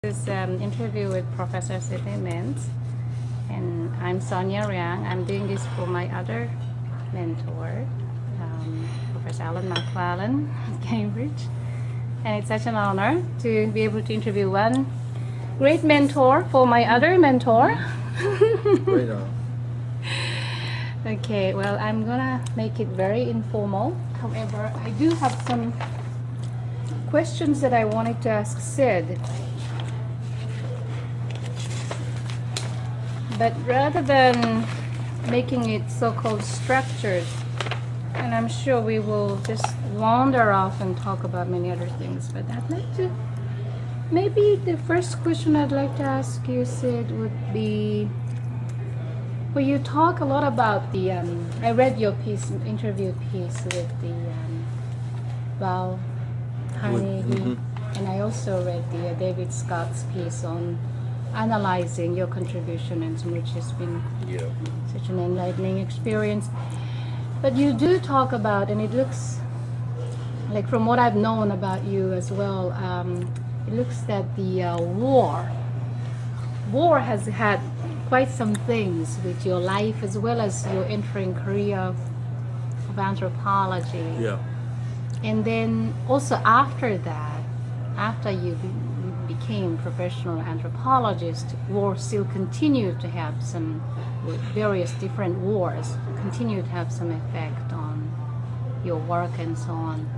This interview with Professor Sidney Mintz, and I'm Sonia Riang. I'm doing this for my other mentor, Professor Alan McClellan at Cambridge, and it's such an honor to be able to interview one great mentor for my other mentor. Right on. Okay, well, I'm gonna make it very informal. However, I do have some questions that I wanted to ask Sid. But rather than making it so-called structured, and I'm sure we will just wander off and talk about many other things, but I'd like to, maybe the first question I'd like to ask you, Sid, would be, well, you talk a lot about the, I read your piece, interview piece with the Val Carnegie, and I also read the David Scott's piece on analyzing your contribution, and which has been such an enlightening experience. But you do talk about, and it looks like from what I've known about you as well, it looks that the war has had quite some things with your life as well as your entering career of anthropology. Yeah. And then also after that, after you became professional anthropologist, war still continued to have some, with various different wars, continued to have some effect on your work and so on.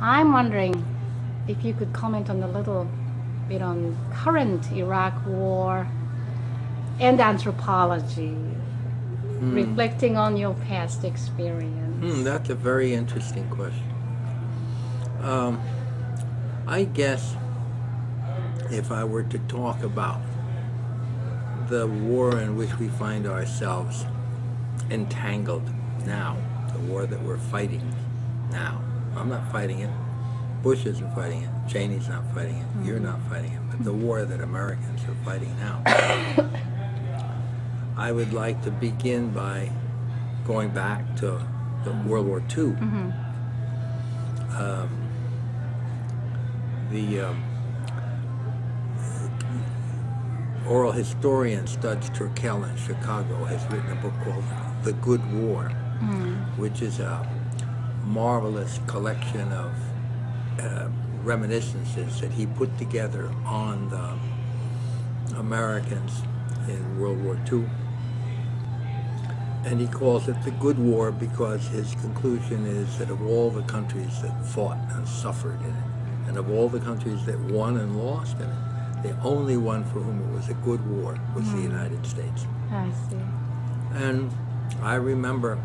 I'm wondering if you could comment on a little bit on current Iraq war and anthropology, reflecting on your past experience. That's a very interesting question. I guess if I were to talk about the war in which we find ourselves entangled now, the war that we're fighting now. I'm not fighting it. Bush isn't fighting it. Cheney's not fighting it. You're not fighting it. But the war that Americans are fighting now. I would like to begin by going back to the World War II. The oral historian Studs Terkel in Chicago has written a book called The Good War, which is a marvelous collection of reminiscences that he put together on the Americans in World War II. And he calls it the Good War because his conclusion is that of all the countries that fought and suffered in it, and of all the countries that won and lost in it, the only one for whom it was a good war was the United States. I see. And I remember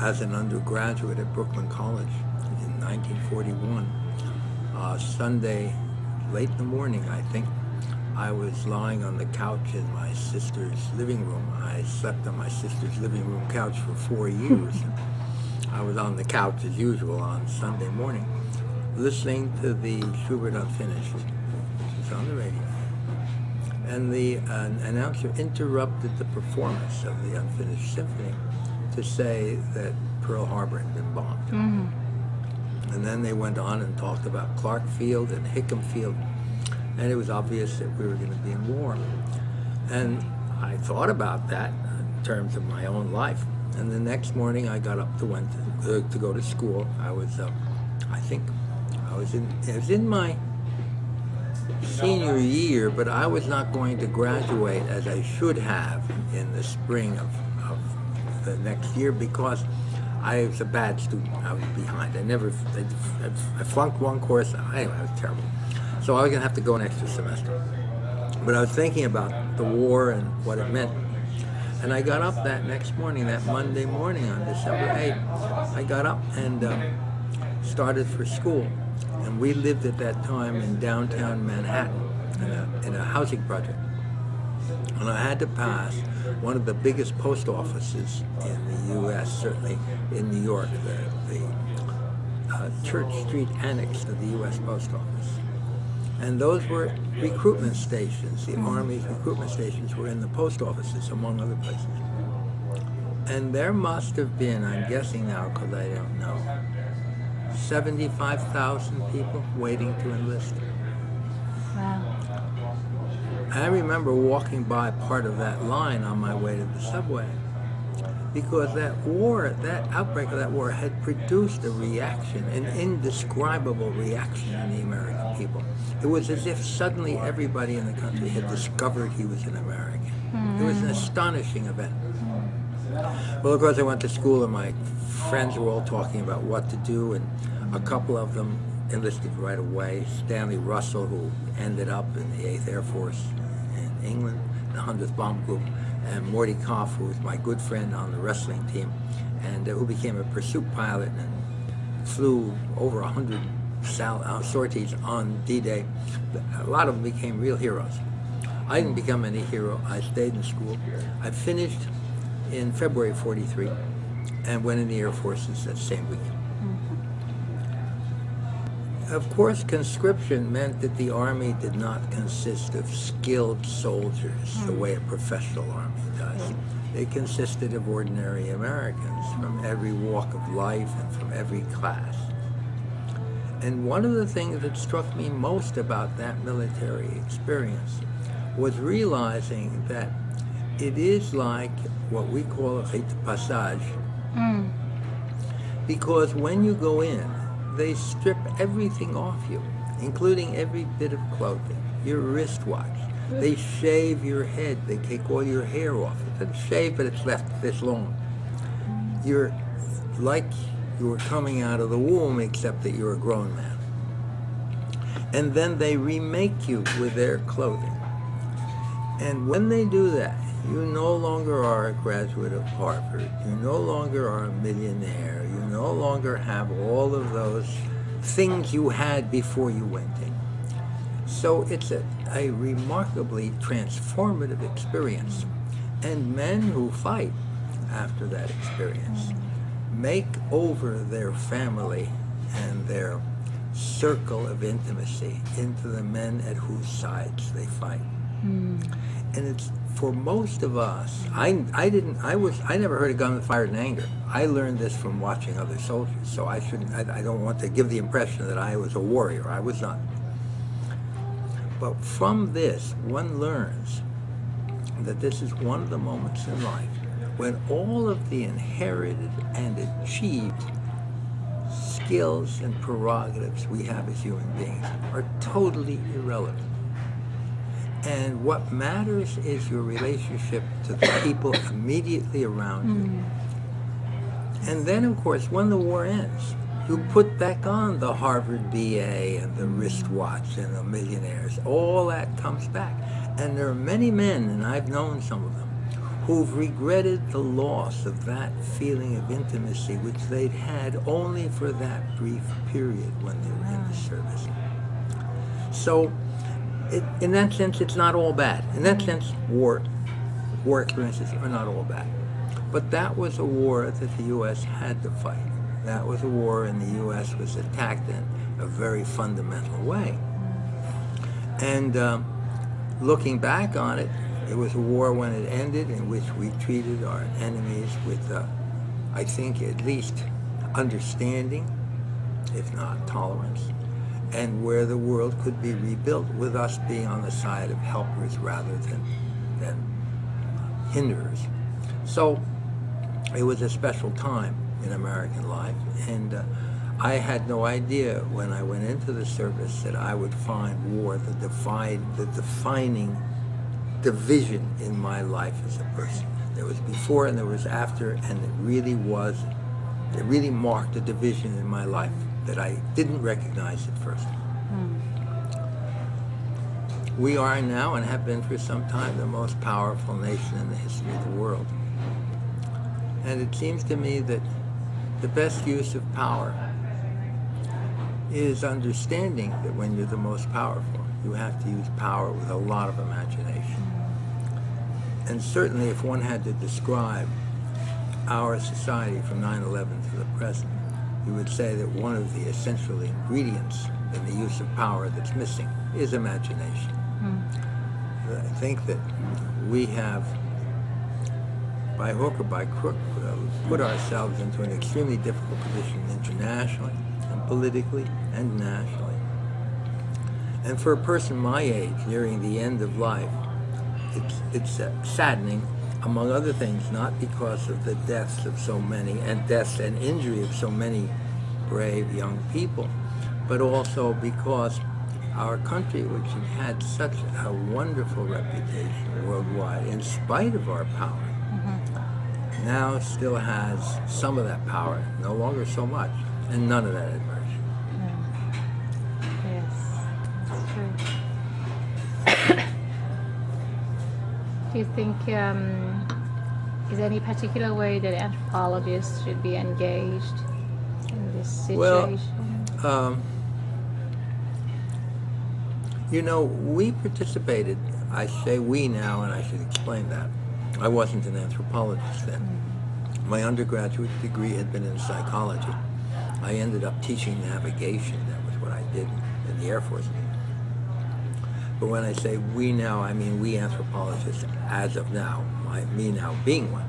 as an undergraduate at Brooklyn College in 1941, Sunday, late in the morning, I think, I was lying on the couch in my sister's living room. I slept on my sister's living room couch for 4 years. I was on the couch as usual on Sunday morning, listening to the Schubert Unfinished, which is on the radio. And the announcer interrupted the performance of the Unfinished Symphony to say that Pearl Harbor had been bombed. And then they went on and talked about Clark Field and Hickam Field, and it was obvious that we were going to be in war. And I thought about that in terms of my own life. And the next morning I got up to go to school. I was, I think, it was in my senior year, but I was not going to graduate as I should have in the spring of the next year because I was a bad student. I was behind. I flunked one course. Anyway, I was terrible. So I was going to have to go an extra semester. But I was thinking about the war and what it meant. And I got up that next morning, that Monday morning on December 8th. I got up and started for school. And we lived at that time in downtown Manhattan in a housing project. And I had to pass one of the biggest post offices in the U.S., certainly in New York, the Church Street Annex to the U.S. Post Office. And those were recruitment stations. The Army's recruitment stations were in the post offices, among other places. And there must have been, I'm guessing now because I don't know, 75,000 people waiting to enlist. Wow. I remember walking by part of that line on my way to the subway because that war, that outbreak of that war had produced a reaction, an indescribable reaction in the American people. It was as if suddenly everybody in the country had discovered he was an American. It was an astonishing event. Well, of course, I went to school and my friends were all talking about what to do, and a couple of them enlisted right away. Stanley Russell, who ended up in the 8th Air Force in England, the 100th Bomb Group, and Morty Koff, who was my good friend on the wrestling team, and who became a pursuit pilot and flew over 100 sorties on D-Day. A lot of them became real heroes. I didn't become any hero. I stayed in school. I finished in February '43 and went in the Air Forces that same week. Of course, conscription meant that the Army did not consist of skilled soldiers the way a professional Army does. It consisted of ordinary Americans from every walk of life and from every class. And one of the things that struck me most about that military experience was realizing that it is like what we call a rite de passage. Because when you go in, they strip everything off you, including every bit of clothing, your wristwatch. They shave your head. They take all your hair off. It's shaved, but it's left this long. You're like you were coming out of the womb, except that you're a grown man. And then they remake you with their clothing. And when they do that, you no longer are a graduate of Harvard. You no longer are a millionaire. You no longer have all of those things you had before you went in. So it's a remarkably transformative experience. And men who fight after that experience make over their family and their circle of intimacy into the men at whose sides they fight. And it's, for most of us, I never heard a gun fired in anger. I learned this from watching other soldiers, so I don't want to give the impression that I was a warrior. I was not. But from this, one learns that this is one of the moments in life when all of the inherited and achieved skills and prerogatives we have as human beings are totally irrelevant. And what matters is your relationship to the people immediately around you. And then, of course, when the war ends, you put back on the Harvard BA and the wristwatch and the millionaires. All that comes back. And there are many men, and I've known some of them, who've regretted the loss of that feeling of intimacy which they'd had only for that brief period when they were in the service. So, in that sense, it's not all bad. In that sense, war experiences are not all bad. But that was a war that the U.S. had to fight. That was a war, and the U.S. was attacked in a very fundamental way. And looking back on it, it was a war when it ended in which we treated our enemies with, I think, at least understanding, if not tolerance, and where the world could be rebuilt with us being on the side of helpers rather than hinderers. So it was a special time in American life, and I had no idea when I went into the service that I would find war the defining division in my life as a person. There was before and there was after, and it really marked a division in my life that I didn't recognize at first. We are now, and have been for some time, the most powerful nation in the history of the world. And it seems to me that the best use of power is understanding that when you're the most powerful, you have to use power with a lot of imagination. And certainly if one had to describe our society from 9/11 to the present, you would say that one of the essential ingredients in the use of power that's missing is imagination. I think that we have, by hook or by crook, put ourselves into an extremely difficult position internationally and politically and nationally. And for a person my age, nearing the end of life, it's saddening, among other things, not because of the deaths of so many, and deaths and injury of so many brave young people, but also because our country, which had such a wonderful reputation worldwide, in spite of our power, now still has some of that power, no longer so much, and none of that admiration. Yes, it's true. Do you think is there any particular way that anthropologists should be engaged in this situation? Well, you know, we participated, I say we now, and I should explain that. I wasn't an anthropologist then. My undergraduate degree had been in psychology. I ended up teaching navigation. That was what I did in the Air Force. But when I say we now, I mean we anthropologists as of now, me now being one.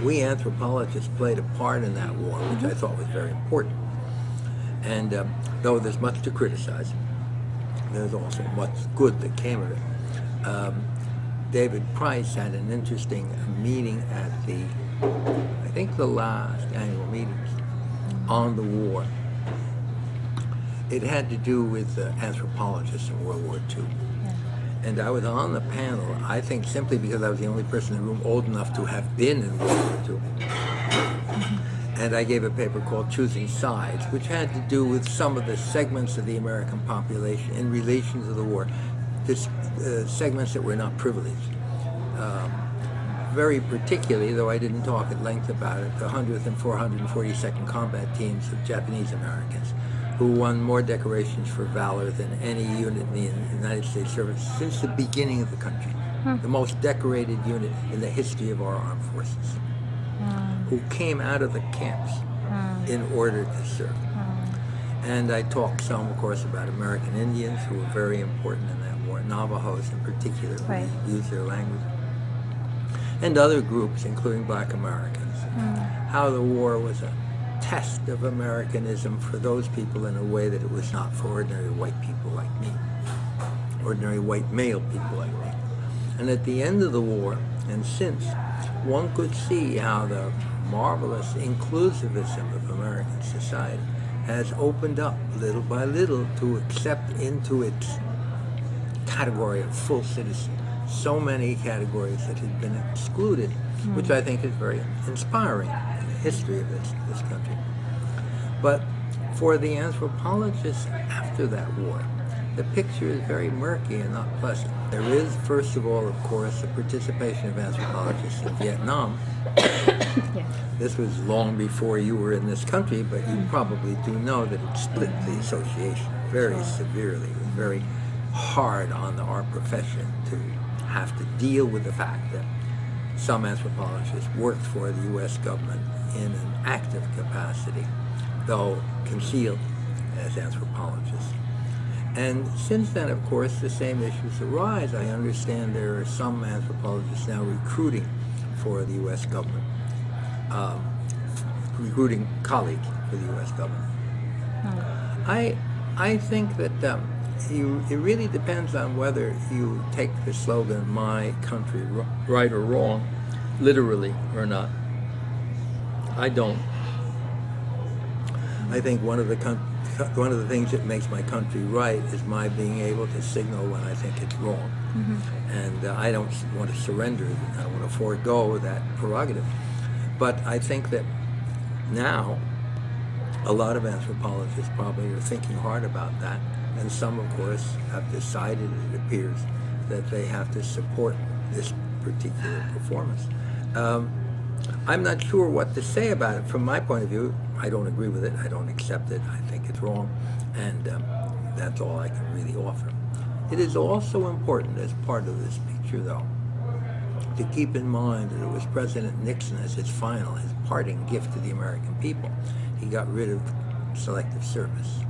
We anthropologists played a part in that war, which I thought was very important. And though there's much to criticize, there's also much good that came of it. David Price had an interesting meeting at I think the last annual meetings on the war. It had to do with anthropologists in World War II. Yeah. And I was on the panel, I think simply because I was the only person in the room old enough to have been in World War II. And I gave a paper called Choosing Sides, which had to do with some of the segments of the American population in relation to the war, segments that were not privileged. Very particularly, though I didn't talk at length about it, the 100th and 442nd Combat Teams of Japanese Americans, who won more decorations for valor than any unit in the United States service since the beginning of the country. The most decorated unit in the history of our armed forces, who came out of the camps in order to serve. And I talked some, of course, about American Indians, who were very important in that war, Navajos in particular, who used their language, and other groups, including Black Americans. How the war was a test of Americanism for those people in a way that it was not for ordinary white people like me, ordinary white male people like me. And at the end of the war, and since, one could see how the marvelous inclusivism of American society has opened up little by little to accept into its category of full citizen so many categories that had been excluded, which I think is very inspiring in the history of this country. But for the anthropologists after that war, the picture is very murky and not pleasant. There is, first of all, of course, the participation of anthropologists in Vietnam. This was long before you were in this country, but you probably do know that it split the association very severely. It was very hard on our profession to have to deal with the fact that some anthropologists worked for the U.S. government in an active capacity, though concealed as anthropologists. And since then, of course, the same issues arise. I understand there are some anthropologists now recruiting for the U.S. government, recruiting colleagues for the U.S. government. I think that it really depends on whether you take the slogan, "My country, right or wrong," literally or not. I don't. I think one of the things that makes my country right is my being able to signal when I think it's wrong. And I don't want to surrender, I don't want to forego that prerogative. But I think that now a lot of anthropologists probably are thinking hard about that, and some, of course, have decided, it appears, that they have to support this particular performance. I'm not sure what to say about it. From my point of view, I don't agree with it, I don't accept it, I think it's wrong, and that's all I can really offer. It is also important as part of this picture, though, to keep in mind that it was President Nixon as his parting gift to the American people. He got rid of selective service.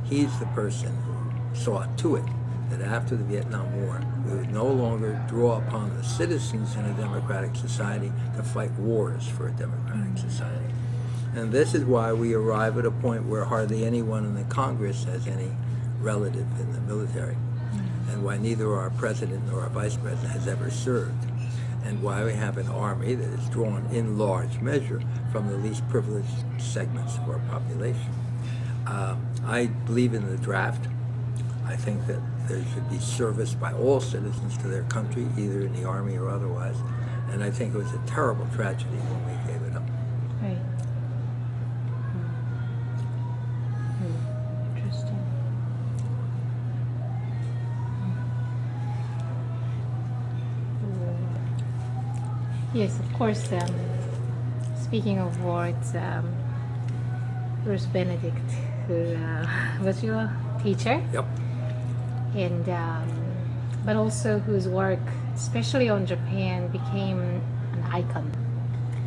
He's the person who saw to it that after the Vietnam War, we would no longer draw upon the citizens in a democratic society to fight wars for a democratic society. And this is why we arrive at a point where hardly anyone in the Congress has any relative in the military, and why neither our president nor our vice president has ever served, and why we have an army that is drawn in large measure from the least privileged segments of our population. I believe in the draft. I think that there should be service by all citizens to their country, either in the army or otherwise, and I think it was a terrible tragedy when we gave it up. Right. Interesting. Yes, of course. Speaking of war, it's Bruce Benedict, who was your teacher. Yep. And but also whose work, especially on Japan, became an icon.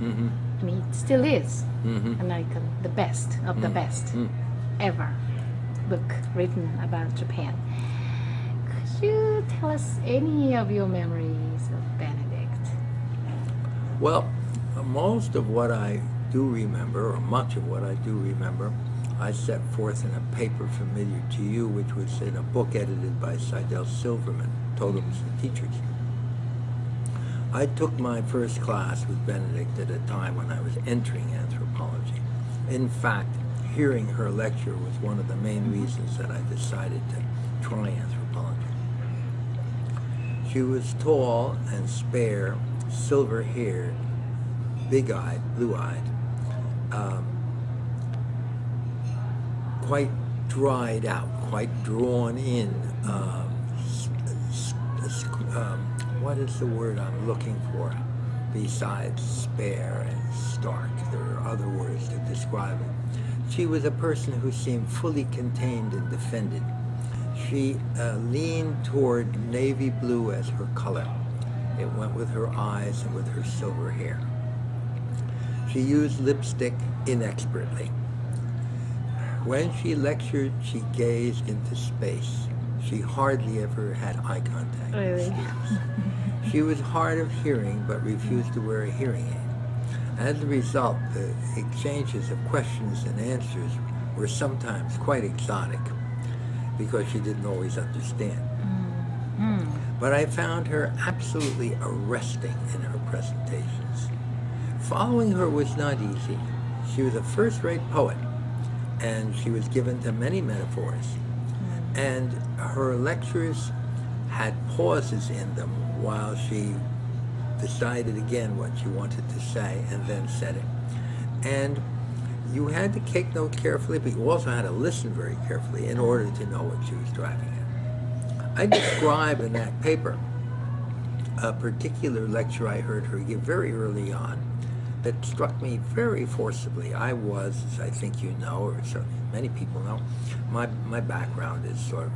Mm-hmm. I mean, it still is Mm-hmm. an icon, the best of the best ever book written about Japan. Could you tell us any of your memories of Benedict? Well, most of what I do remember, or much of what I do remember, I set forth in a paper familiar to you, which was in a book edited by Seidel Silverman, Totems and Teachers. I took my first class with Benedict at a time when I was entering anthropology. In fact, hearing her lecture was one of the main reasons that I decided to try anthropology. She was tall and spare, silver-haired, big-eyed, blue-eyed, quite dried out, quite drawn in. What is the word I'm looking for besides spare and stark? There are other words to describe it. She was a person who seemed fully contained and defended. She leaned toward navy blue as her color. It went with her eyes and with her silver hair. She used lipstick inexpertly. When she lectured, she gazed into space. She hardly ever had eye contact with Really? students. She was hard of hearing, but refused to wear a hearing aid. As a result, the exchanges of questions and answers were sometimes quite exotic, because she didn't always understand. But I found her absolutely arresting in her presentations. Following her was not easy. She was a first-rate poet, and she was given to many metaphors. And her lectures had pauses in them while she decided again what she wanted to say and then said it. And you had to take note carefully, but you also had to listen very carefully in order to know what she was driving at. I describe in that paper a particular lecture I heard her give very early on that struck me very forcibly. I was, as I think you know, or certainly many people know, my background is sort of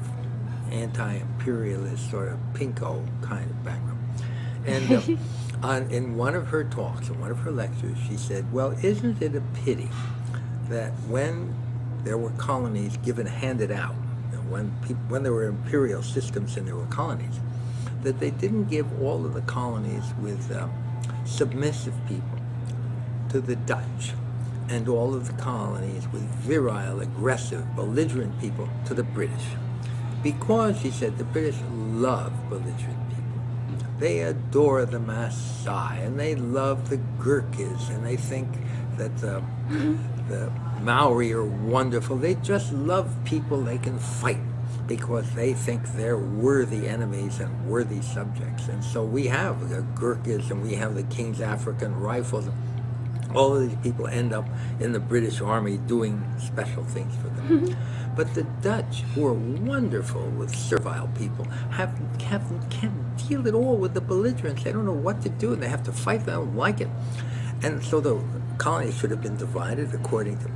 anti-imperialist, sort of pinko kind of background. And in one of her talks, in one of her lectures, she said, well, isn't it a pity that when there were colonies handed out, when there were imperial systems and there were colonies, that they didn't give all of the colonies with submissive people to the Dutch, and all of the colonies with virile, aggressive, belligerent people to the British. Because, she said, the British love belligerent people. They adore the Maasai, and they love the Gurkhas, and they think that the Maori are wonderful. They just love people they can fight because they think they're worthy enemies and worthy subjects. And so we have the Gurkhas, and we have the King's African Rifles. All of these people end up in the British Army doing special things for them. But the Dutch, who are wonderful with servile people, can't deal at all with the belligerents. They don't know what to do, and they have to fight. They don't like it. And so the colonies should have been divided according to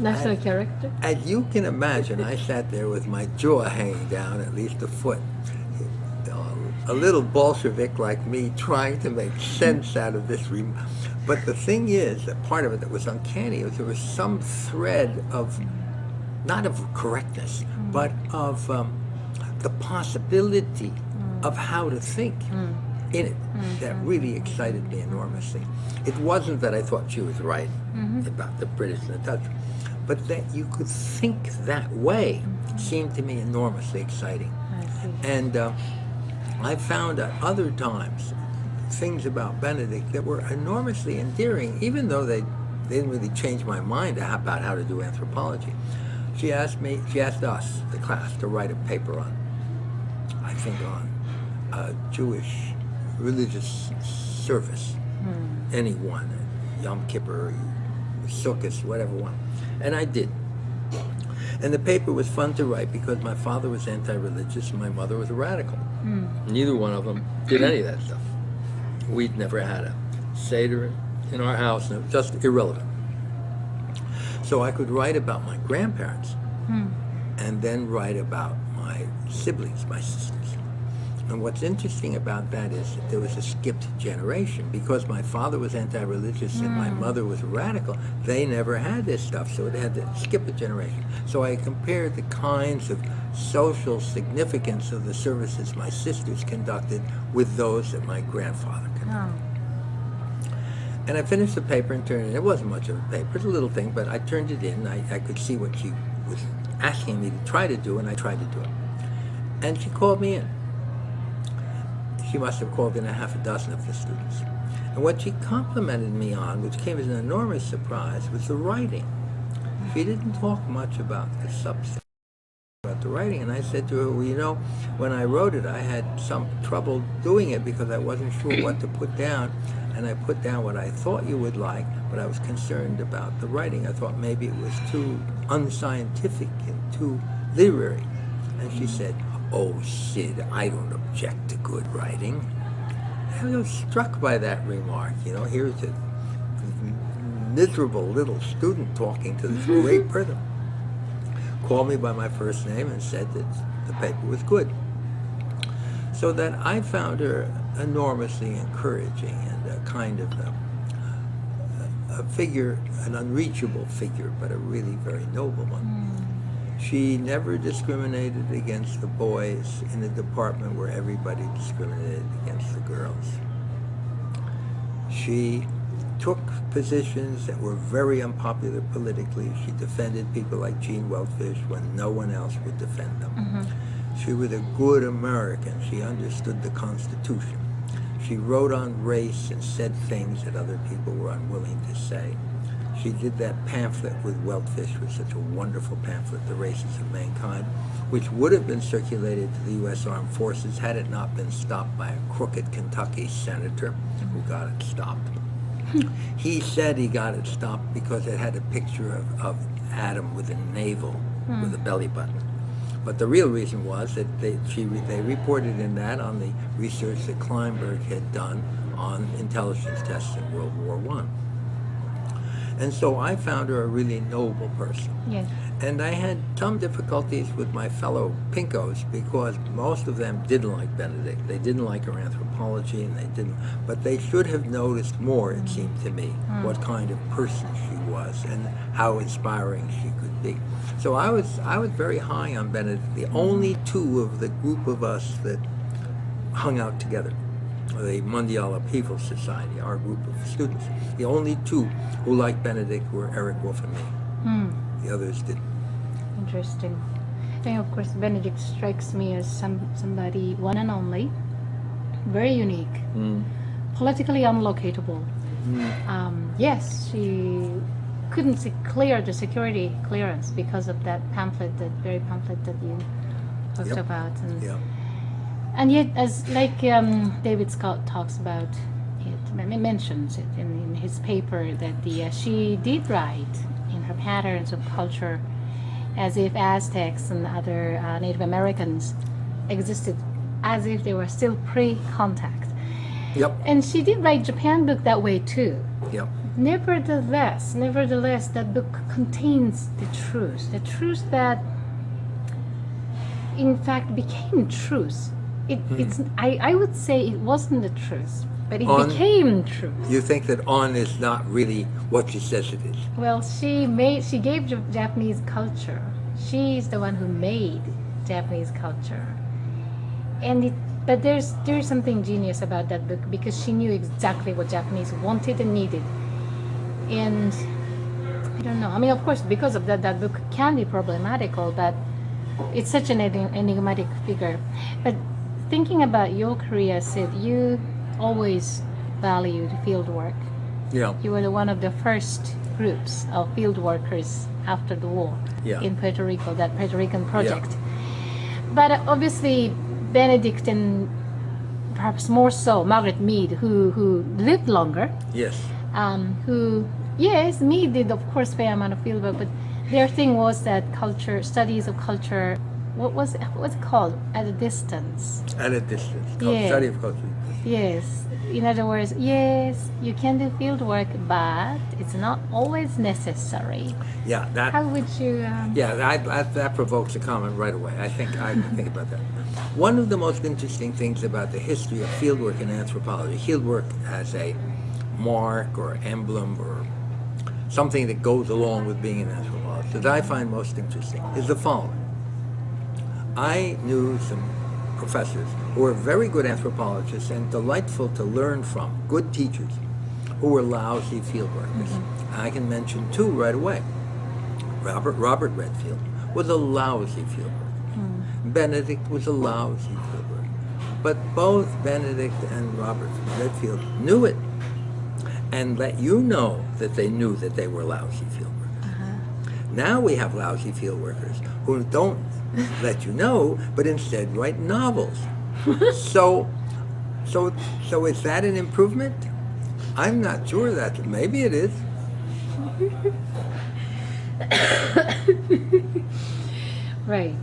National character? As you can imagine, I sat there with my jaw hanging down at least a foot. A little Bolshevik like me trying to make sense out of this. But the thing is, that part of it that was uncanny was there was some thread of, not of correctness, but of the possibility of how to think in it that really excited me enormously. It wasn't that I thought she was right about the British and the Dutch, but that you could think that way seemed to me enormously exciting. I see. And I found at other times things about Benedict that were enormously endearing, even though they didn't really change my mind about how to do anthropology. She asked us, the class, to write a paper on, I think, on Jewish religious service, any one, Yom Kippur, Sukkot, whatever one. And I did. And the paper was fun to write because my father was anti-religious and my mother was a radical. Neither one of them did any of that stuff. We'd never had a Seder in our house, and it was just irrelevant. So I could write about my grandparents and then write about my siblings, my sisters. And what's interesting about that is that there was a skipped generation. Because my father was anti-religious and my mother was a radical, they never had this stuff, so it had to skip a generation. So I compared the kinds of social significance of the services my sisters conducted with those that my grandfather conducted. And I finished the paper and turned it in. It wasn't much of a paper, it was a little thing, but I turned it in. I could see what she was asking me to try to do, and I tried to do it. And she called me in. She must have called in a half a dozen of the students. And what she complimented me on, which came as an enormous surprise, was the writing. She didn't talk much about the substance, about the writing. And I said to her, well, you know, when I wrote it, I had some trouble doing it because I wasn't sure what to put down. And I put down what I thought you would like, but I was concerned about the writing. I thought maybe it was too unscientific and too literary. And she said, oh, Sid, I don't object to good writing. I was struck by that remark. You know, here's a miserable little student talking to this great person. Called me by my first name and said that the paper was good. So that I found her enormously encouraging and a kind of a figure, an unreachable figure, but a really very noble one. She never discriminated against the boys in a department where everybody discriminated against the girls. She took positions that were very unpopular politically. She defended people like Gene Weltfish when no one else would defend them. She was a good American. She understood the Constitution. She wrote on race and said things that other people were unwilling to say. She did that pamphlet with Weltfish, was such a wonderful pamphlet, The Races of Mankind, which would have been circulated to the U.S. Armed Forces had it not been stopped by a crooked Kentucky senator who got it stopped. He said he got it stopped because it had a picture of Adam with a navel, with a belly button. But the real reason was that they reported in that on the research that Kleinberg had done on intelligence tests in World War I. And so I found her a really noble person. Yes. And I had some difficulties with my fellow Pinkos because most of them didn't like Benedict. They didn't like her anthropology, and but they should have noticed more, it seemed to me, what kind of person she was and how inspiring she could be. So I was very high on Benedict. The only two of the group of us that hung out together, the Mondial People Society, our group of students, the only two who liked Benedict were Eric Wolf and me. The others didn't. Interesting. And of course, Benedict strikes me as somebody one and only, very unique, politically unlocatable. Yes, she couldn't clear the security clearance because of that pamphlet, that very pamphlet that you talked about. And, and yet, as like David Scott talks about it, mentions it in his paper, that she did write in her patterns of culture as if Aztecs and other Native Americans existed as if they were still pre-contact. And she did write Japan book that way too. Nevertheless, that book contains the truth that in fact became truth. I would say it wasn't the truth, but it became truth. You think that on is not really what she says it is? Well, she gave Japanese culture. She's the one who made Japanese culture, but there's something genius about that book because she knew exactly what Japanese wanted and needed, and I don't know. I mean, of course, because of that, that book can be problematical, but it's such an enigmatic figure. But thinking about your career, Sid, you always valued field work. Yeah. You were one of the first groups of field workers after the war Yeah. in Puerto Rico, that Puerto Rican project. But obviously, Benedict and perhaps more so Margaret Mead, who lived longer, Yes. who, yes, Mead did, of course, fair amount of field work, but their thing was that culture, studies of culture, what's it called? At a distance. At a distance. Yeah. Study of culture. Yes. In other words, yes, you can do field work, but it's not always necessary. Yeah. That. How would you? Yeah, that provokes a comment right away. I think about that. One of the most interesting things about the history of fieldwork in anthropology, fieldwork as a mark or emblem or something that goes along with being an anthropologist, that I find most interesting is the following. I knew some professors who were very good anthropologists and delightful to learn from, good teachers, who were lousy field workers. I can mention two right away. Robert Redfield was a lousy field worker. Benedict was a lousy field worker. But both Benedict and Robert Redfield knew it and let you know that they knew that they were lousy field workers. Now we have lousy field workers who don't let you know, but instead write novels. So is that an improvement? I'm not sure that. Maybe it is. Right.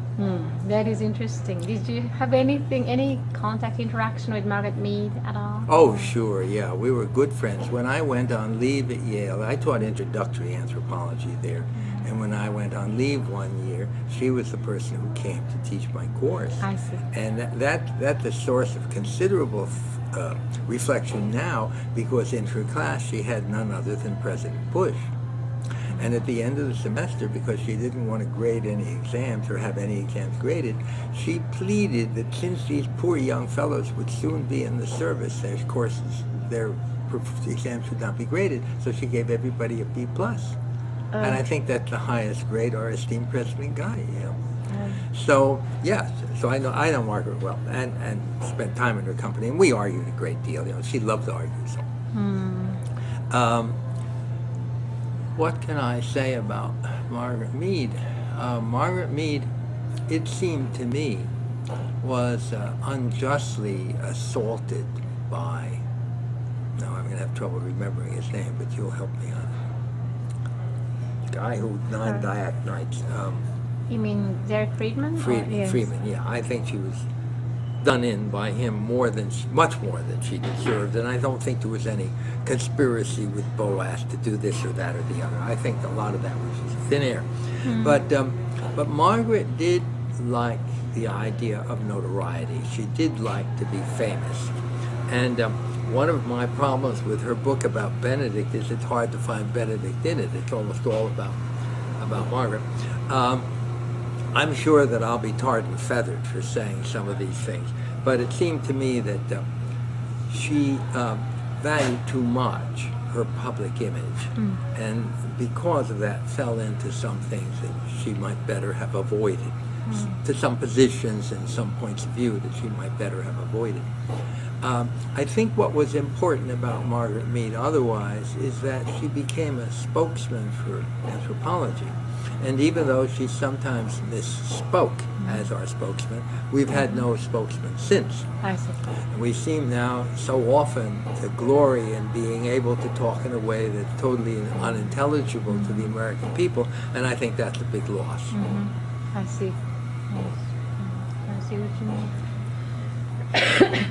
That is interesting. Did you have any contact, interaction with Margaret Mead at all? Oh, sure, yeah. We were good friends. When I went on leave at Yale, I taught introductory anthropology there. And when I went on leave one year, she was the person who came to teach my course. I see. And that's a source of considerable reflection now, because in her class she had none other than President Bush. And at the end of the semester, because she didn't want to grade any exams or have any exams graded, she pleaded that since these poor young fellows would soon be in the service, their courses, their exams should not be graded, so she gave everybody a B+. And I think that's the highest grade our esteemed president got at Yale. So, yes, so I know Margaret well, and spent time in her company, and we argued a great deal. You know, she loved to argue. So, what can I say about Margaret Mead? Margaret Mead, it seemed to me, was unjustly assaulted by. Now I'm going to have trouble remembering his name, but you'll help me on it. Guy who died nights. You mean Derek Friedman? Yes. Friedman, yeah. I think she was done in by him much more than she deserved, and I don't think there was any conspiracy with Boas to do this or that or the other. I think a lot of that was just thin air. But Margaret did like the idea of notoriety. She did like to be famous, and one of my problems with her book about Benedict is it's hard to find Benedict in it. It's almost all about Margaret. I'm sure that I'll be tarred and feathered for saying some of these things, but it seemed to me that she valued too much her public image, and because of that fell into some things that she might better have avoided, to some positions and some points of view that she might better have avoided. I think what was important about Margaret Mead otherwise is that she became a spokesman for anthropology. And even though she sometimes misspoke as our spokesman, we've had no spokesman since. I see. And we seem now so often to glory in being able to talk in a way that's totally unintelligible to the American people, and I think that's a big loss. I see. Yes. I see what you mean.